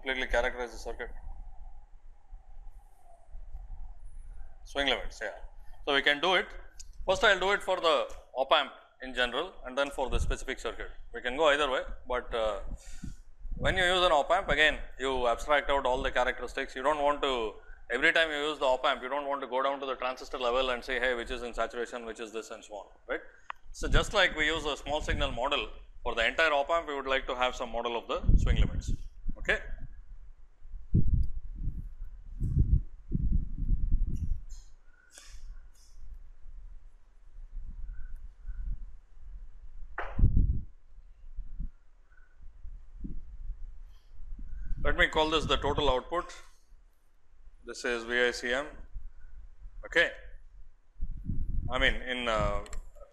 completely characterize the circuit? Swing limits, yeah. So, we can do it. First, I will do it for the op amp in general and then for the specific circuit. We can go either way, but when you use an op amp, again you abstract out all the characteristics. You do not want to, every time you use the op amp, you do not want to go down to the transistor level and say, hey, which is in saturation, which is this and so on, right. So, just like we use a small signal model for the entire op amp, we would like to have some model of the swing limits, okay. Let me call this the total output. This is VICM. Okay. I mean, in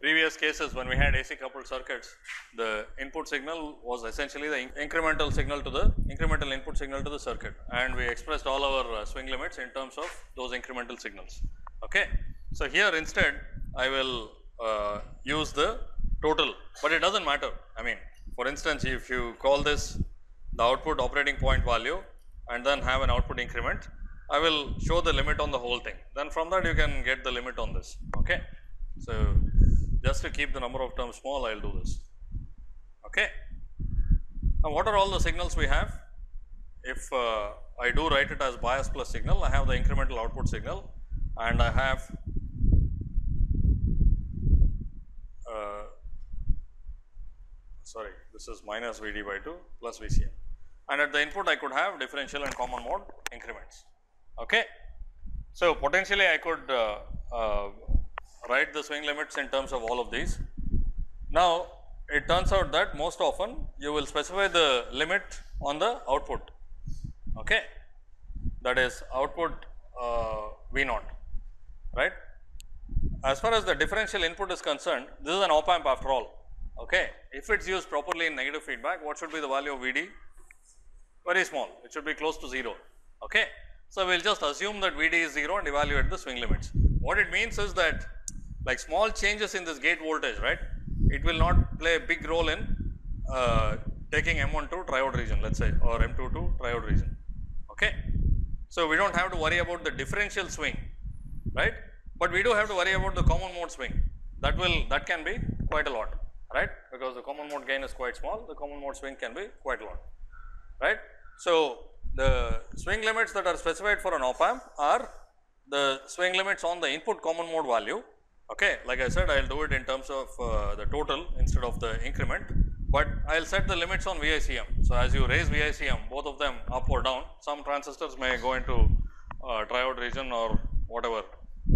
previous cases when we had AC coupled circuits, the input signal was essentially the incremental signal to the incremental input signal to the circuit, and we expressed all our swing limits in terms of those incremental signals. Okay. So, here instead I will use the total, but it does not matter. I mean, for instance, if you call this the output operating point value and then have an output increment, I will show the limit on the whole thing. Then from that you can get the limit on this. Okay. So, just to keep the number of terms small, I will do this. Okay. Now, what are all the signals we have? If I do write it as bias plus signal, I have the incremental output signal and I have sorry, this is minus Vd by 2 plus Vcm, and at the input I could have differential and common mode increments. Okay. So, potentially I could write the swing limits in terms of all of these. Now, it turns out that most often you will specify the limit on the output, okay, that is output V naught, right. As far as the differential input is concerned, this is an op amp after all. Okay. If it is used properly in negative feedback, what should be the value of Vd? Very small, it should be close to 0. Okay. So, we will just assume that Vd is 0 and evaluate the swing limits. What it means is that, like small changes in this gate voltage, right, it will not play a big role in taking M1 to triode region, let us say, or M2 to triode region. Okay. So, we do not have to worry about the differential swing, right, but we do have to worry about the common mode swing. That can be quite a lot, right, because the common mode gain is quite small, the common mode swing can be quite a lot, right. So, the swing limits that are specified for an op amp are the swing limits on the input common mode value. Okay. Like I said, I will do it in terms of the total instead of the increment, but I will set the limits on VICM. So, as you raise VICM, both of them up or down, some transistors may go into triode region or whatever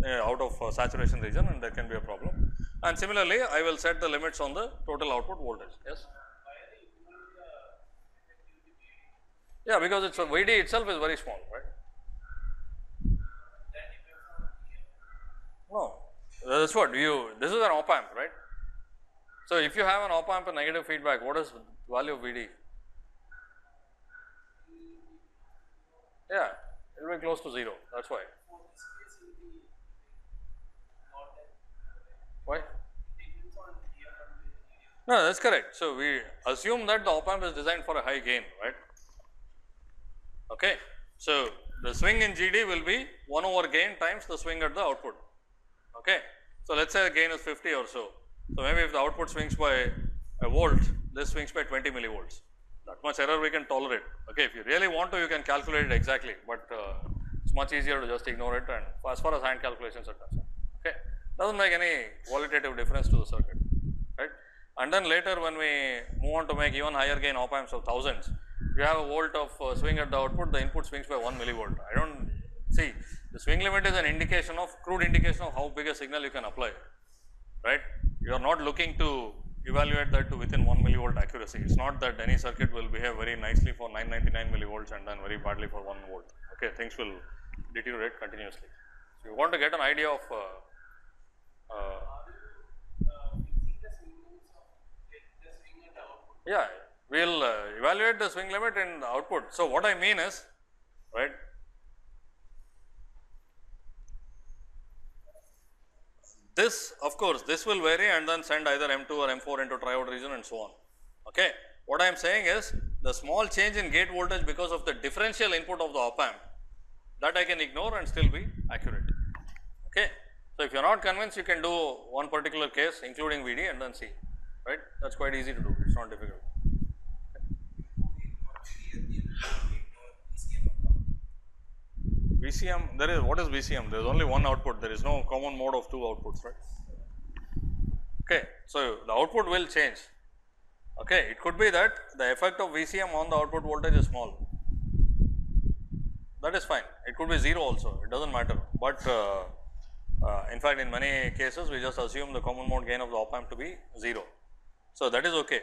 out of saturation region, and there can be a problem. And similarly, I will set the limits on the total output voltage. Yes. Yeah, because it's Vd itself is very small, right? No, that's what you, this is an op amp, right? So, if you have an op amp and negative feedback, what is value of Vd? Yeah, it will be close to 0, that is why. Why? No, that is correct. So, we assume that the op amp is designed for a high gain, right. Okay. So, the swing in GD will be 1 over gain times the swing at the output. Okay. So, let us say the gain is 50 or so. So, maybe if the output swings by a volt, this swings by 20 millivolts. That much error we can tolerate. Okay. If you really want to, you can calculate it exactly, but it's much easier to just ignore it, and as far as hand calculations are concerned. Okay. Does not make any qualitative difference to the circuit, right. And then later when we move on to make even higher gain op amps of thousands, if you have a volt of swing at the output, the input swings by 1 millivolt. I do not see, the swing limit is an indication of, crude indication of how big a signal you can apply, right. You are not looking to evaluate that to within 1 millivolt accuracy. It is not that any circuit will behave very nicely for 999 millivolts and then very badly for 1 volt. Okay, things will deteriorate continuously. So, you want to get an idea of yeah, we will evaluate the swing limit in the output. So, what I mean is, right, this of course, this will vary and then send either M2 or M4 into triode region and so on. Okay. What I am saying is the small change in gate voltage because of the differential input of the op amp, that I can ignore and still be accurate. Okay. So, if you are not convinced, you can do one particular case including VD and then see, right. That is quite easy to do, it is not difficult. VCM, there is, what is VCM? There is only one output, there is no common mode of two outputs, right. Okay. So, the output will change. Okay. It could be that the effect of VCM on the output voltage is small, that is fine. It could be 0 also, it does not matter, but in fact, in many cases we just assume the common mode gain of the op amp to be 0. So, that is okay,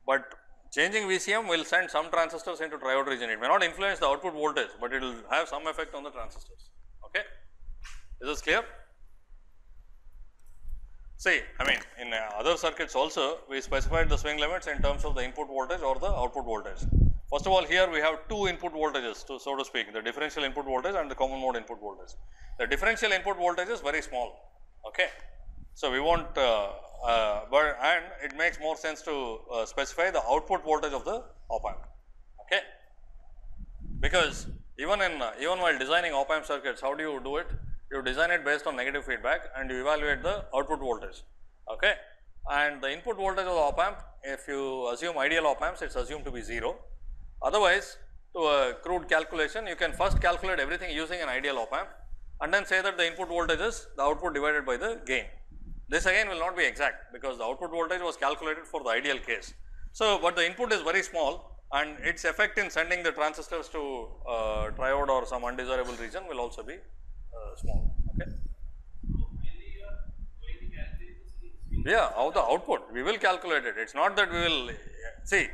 but changing VCM will send some transistors into triode region. It may not influence the output voltage, but it will have some effect on the transistors. Okay. Is this clear? See, I mean, in other circuits also we specified the swing limits in terms of the input voltage or the output voltage. First of all, here we have two input voltages, so to speak, the differential input voltage and the common mode input voltage. The differential input voltage is very small. Okay. So, we want and it makes more sense to specify the output voltage of the op amp. Okay. Because even while designing op amp circuits, how do you do it? You design it based on negative feedback and you evaluate the output voltage. Okay. And the input voltage of the op amp, if you assume ideal op amps, it is assumed to be 0. Otherwise, to a crude calculation, you can first calculate everything using an ideal op amp and then say that the input voltage is the output divided by the gain. This again will not be exact because the output voltage was calculated for the ideal case. So, but the input is very small and its effect in sending the transistors to triode or some undesirable region will also be small. Okay. Yeah, of the output we will calculate it. It is not that we will see.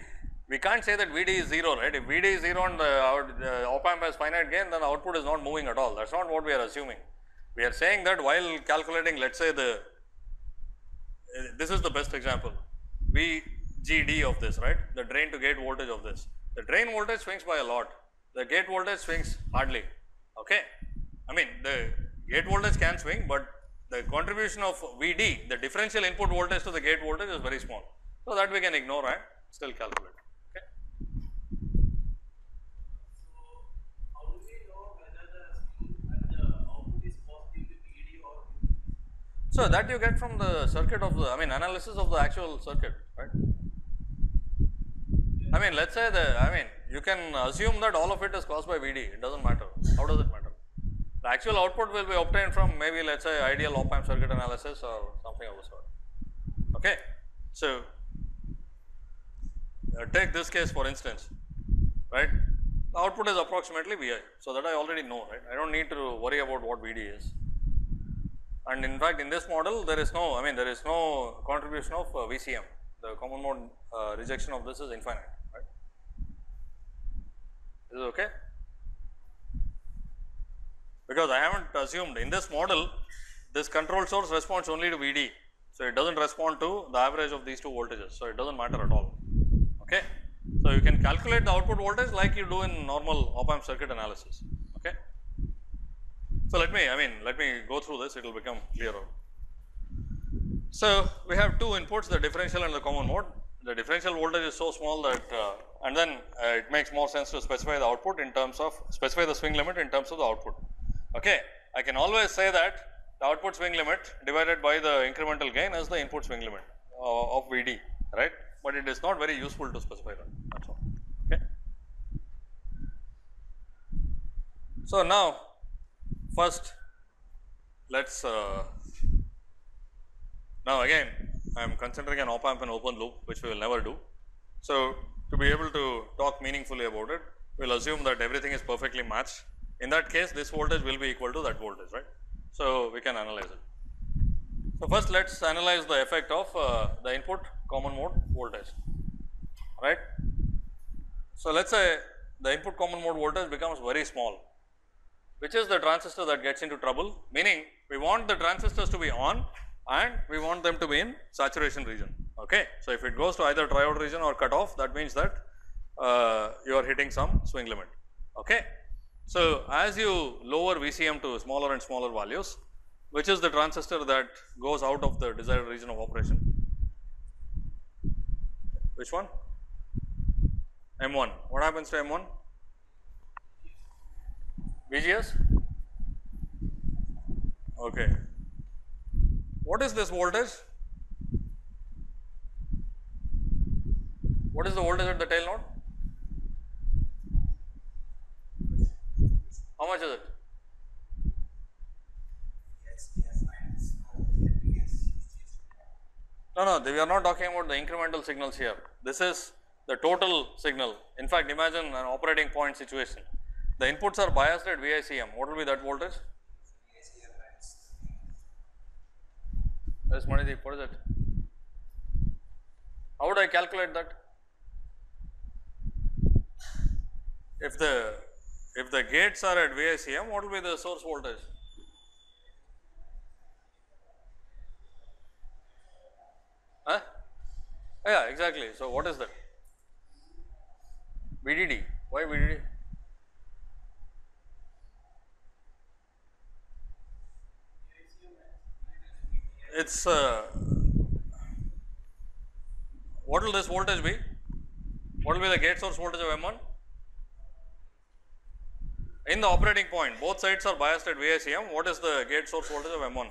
We can't say that VD is 0, right. If VD is 0 and the op amp has finite gain, then the output is not moving at all. That is not what we are assuming. We are saying that while calculating, let us say this is the best example, VGD of this, right, the drain to gate voltage of this. The drain voltage swings by a lot, the gate voltage swings hardly. Okay. I mean, the gate voltage can swing, but the contribution of VD, the differential input voltage to the gate voltage is very small. So, that we can ignore and still calculate. So, that you get from the circuit of the, I mean, analysis of the actual circuit, right. I mean, let us say you can assume that all of it is caused by VD, it does not matter. How does it matter? The actual output will be obtained from maybe let us say ideal op amp circuit analysis or something of the sort. Okay. So, take this case for instance, right. The output is approximately Vi. So, that I already know, right. I do not need to worry about what VD is. And in fact, in this model there is no, there is no contribution of VCM, the common mode rejection of this is infinite, right. Is it okay? Because I have not assumed in this model, this control source responds only to VD. So, it does not respond to the average of these two voltages. So, it does not matter at all. Okay. So, you can calculate the output voltage like you do in normal op amp circuit analysis. Okay. So, let me go through this, it will become clearer. So, we have two inputs, the differential and the common mode. The differential voltage is so small that and then it makes more sense to specify the output in terms of specify the swing limit in terms of the output. Okay. I can always say that the output swing limit divided by the incremental gain is the input swing limit of VD, right, but it is not very useful to specify that, that is all. Okay. So, now first let us now again I am considering an op amp in open loop, which we will never do. So, to be able to talk meaningfully about it, we will assume that everything is perfectly matched. In that case, this voltage will be equal to that voltage, right. So, we can analyze it. So, first let us analyze the effect of the input common mode voltage, right. So, let us say the input common mode voltage becomes very small, which is the transistor that gets into trouble, meaning we want the transistors to be on and we want them to be in saturation region. Okay. So, if it goes to either triode region or cut off, that means that you are hitting some swing limit. Okay. So, as you lower VCM to smaller and smaller values, which is the transistor that goes out of the desired region of operation? Which one? M1. What happens to M1? VGS? Okay. What is this voltage? What is the voltage at the tail node? How much is it? No, we are not talking about the incremental signals here. This is the total signal. In fact, imagine an operating point situation. The inputs are biased at VICM. What will be that voltage? Yes, Manideep, what is it? How would I calculate that? If the gates are at VICM, what will be the source voltage? Huh? Yeah, exactly. So, what is that? VDD. Why VDD? It's what will this voltage be? What will be the gate source voltage of M1? In the operating point, both sides are biased at VICM. What is the gate source voltage of M1?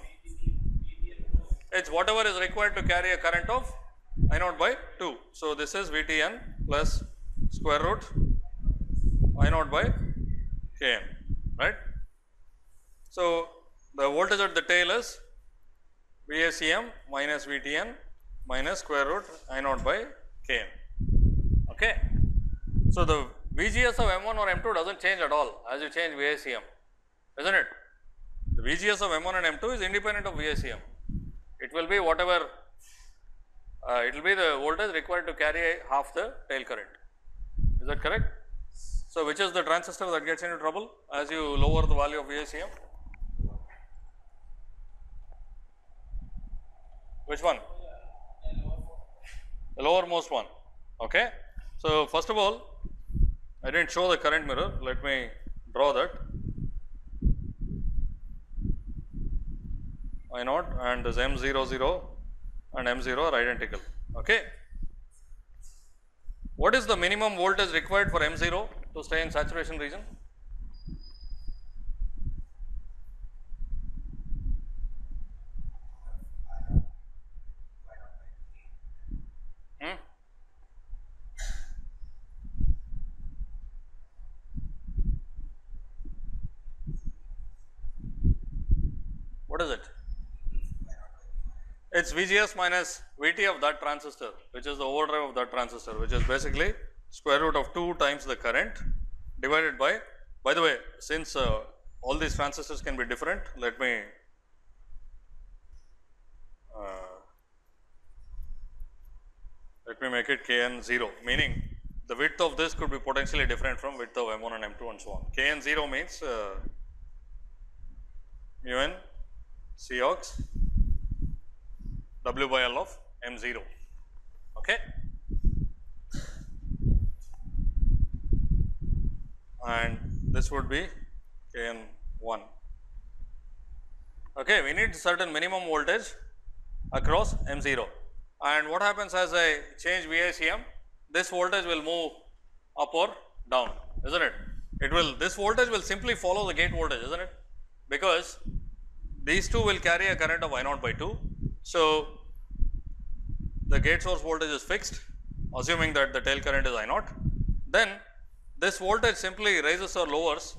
It's whatever is required to carry a current of I naught by 2. So, this is VTN plus square root I naught by Kn, right. So, the voltage at the tail is VICM minus VTN minus square root I naught by Kn. Okay. So, the VGS of M1 or M2 does not change at all as you change VICM, isn't it? The VGS of M1 and M2 is independent of VICM. It will be whatever, it will be the voltage required to carry half the tail current. Is that correct? So, which is the transistor that gets into trouble as you lower the value of VICM? Which one? The lowermost one. Okay. So, first of all, I did not show the current mirror. Let me draw that. I naught and this M00 and M0 are identical. Okay. What is the minimum voltage required for M0 to stay in saturation region? What is it? It is VGS minus VT of that transistor, which is the overdrive of that transistor, which is basically square root of 2 times the current divided by the way, since all these transistors can be different, let me make it Kn0, meaning the width of this could be potentially different from width of M1 and M2 and so on. Kn0 means mu n Cox W by L of M0. Okay. And this would be Kn1. Okay, we need certain minimum voltage across M0. And what happens as I change VICM? This voltage will move up or down, isn't it? It will, this voltage will simply follow the gate voltage, isn't it? Because these two will carry a current of I naught by 2. So, the gate source voltage is fixed, assuming that the tail current is I naught. Then this voltage simply raises or lowers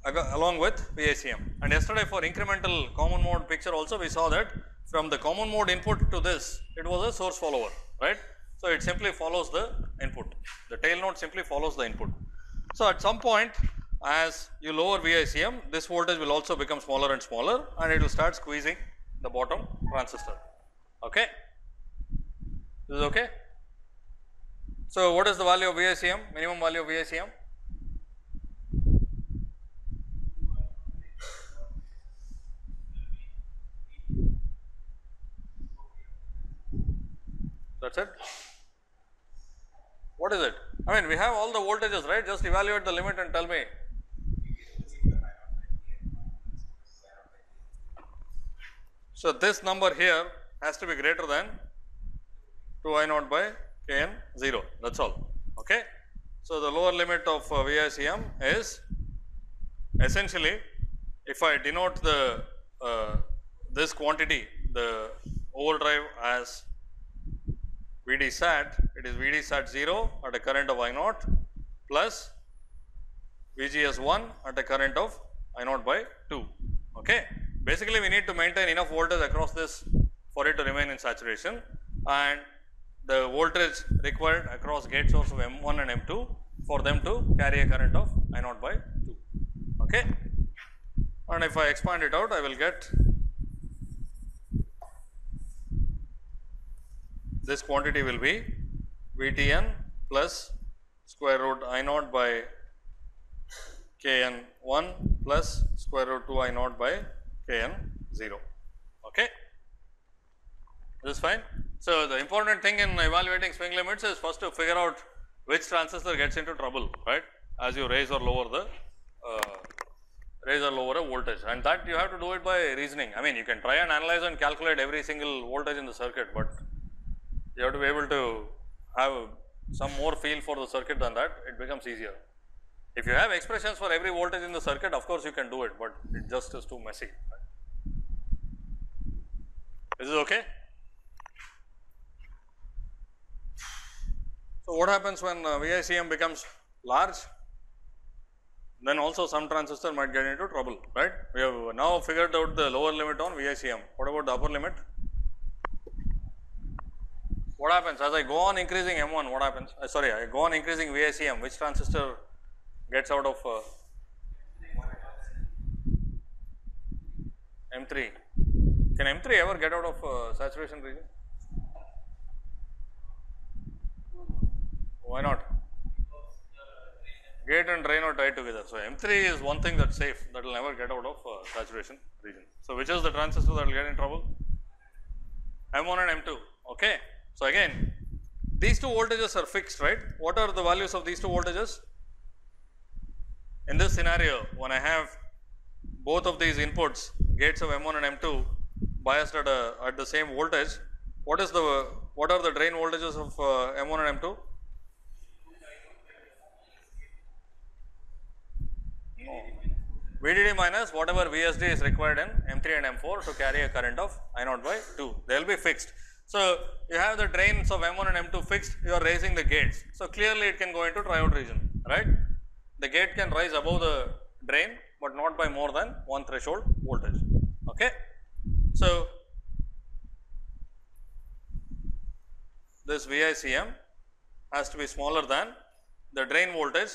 along with VICM. And yesterday for incremental common mode picture also we saw that from the common mode input to this, it was a source follower, right. So, it simply follows the input, the tail node simply follows the input. So, at some point as you lower VICM, this voltage will also become smaller and smaller and it will start squeezing the bottom transistor. Okay. This is okay. So, what is the value of VICM, minimum value of VICM? That is it. What is it? I mean, we have all the voltages, right? Just evaluate the limit and tell me. So, this number here has to be greater than 2 I naught by Kn0, that is all. Okay. So, the lower limit of VICM is essentially, if I denote the this quantity, the overdrive, as VD sat, it is VD sat 0 at a current of I naught plus VGS 1 at a current of I naught by 2. Okay. Basically, we need to maintain enough voltage across this for it to remain in saturation, and the voltage required across gate source of M1 and M2 for them to carry a current of I naught by 2. Okay. And if I expand it out, I will get this quantity will be VTN plus square root I naught by Kn 1 plus square root 2 I naught by Kn 0. Okay. This is fine. So, the important thing in evaluating swing limits is first to figure out which transistor gets into trouble, right, as you raise or lower the a voltage, and that you have to do it by reasoning. I mean, you can try and analyze and calculate every single voltage in the circuit, but you have to be able to have some more feel for the circuit than that. It becomes easier. If you have expressions for every voltage in the circuit, of course you can do it, but it just is too messy. Right? Is this okay? So, what happens when VICM becomes large? Then also some transistor might get into trouble, right. We have now figured out the lower limit on VICM. What about the upper limit? What happens as I go on increasing M1? What happens? I go on increasing VICM. Which transistor gets out of M3? Can M3 ever get out of saturation region? Why not? Gate and drain are tied together. So, M3 is one thing that is safe, that will never get out of saturation region. So, which is the transistor that will get in trouble? M1 and M2. Okay. So, again these two voltages are fixed, right. What are the values of these two voltages? In this scenario, when I have both of these inputs, gates of M1 and M2 biased at the same voltage, what are the drain voltages of M1 and M2? VDD minus whatever VSD is required in M3 and M4 to carry a current of I naught by 2, they will be fixed. So, you have the drains of M1 and M2 fixed, you are raising the gates. So, clearly it can go into triode region, right. The gate can rise above the drain, but not by more than one threshold voltage. Okay. So, this VICM has to be smaller than the drain voltage.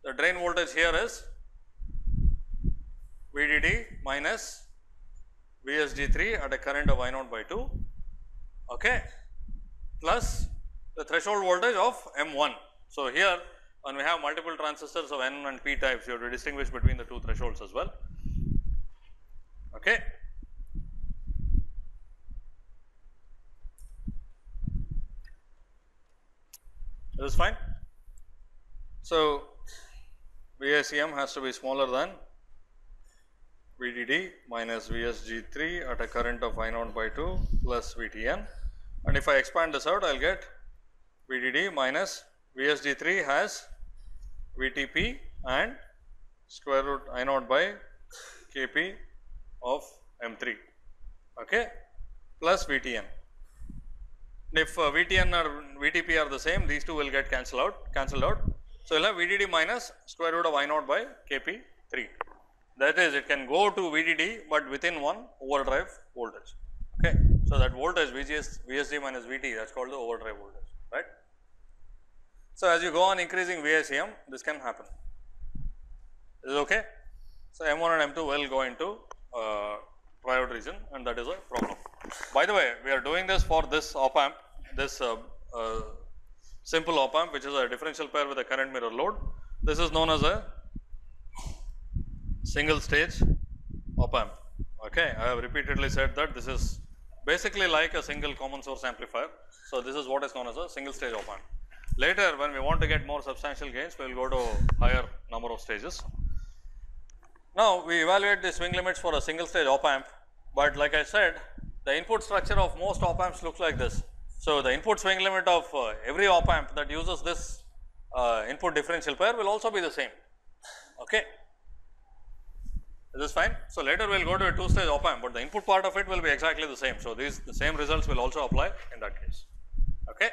The drain voltage here is VDD minus VSG3 at a current of I naught by 2, okay, plus the threshold voltage of M1. So, here when we have multiple transistors of N and P types, you have to distinguish between the two thresholds as well. Okay. This is fine. So, VICM has to be smaller than VDD minus VSG3 at a current of I naught by 2 plus VTN, and if I expand this out, I will get VDD minus VSG3 has VTP and square root I naught by Kp of M3, okay, plus VTN. If VTN or VTP are the same, these two will get cancelled out. So, you will have VDD minus square root of I naught by Kp3. That is, it can go to VDD, but within one overdrive voltage. Okay. So, that voltage VSD minus VT, that is called the overdrive voltage, right. So, as you go on increasing VICM, this can happen. Is it okay? So, M1 and M2 will go into triode region, and that is a problem. By the way, we are doing this for this op amp, this simple op amp, which is a differential pair with a current mirror load. This is known as a single stage op amp. Okay. I have repeatedly said that this is basically like a single common source amplifier. So, this is what is known as a single stage op amp. Later, when we want to get more substantial gains, we will go to higher number of stages. Now, we evaluate the swing limits for a single stage op amp, but like I said, the input structure of most op amps looks like this. So, the input swing limit of every op amp that uses this input differential pair will also be the same. Okay. Is this fine? So, later we will go to a 2-stage op amp, but the input part of it will be exactly the same. So, the same results will also apply in that case. Okay.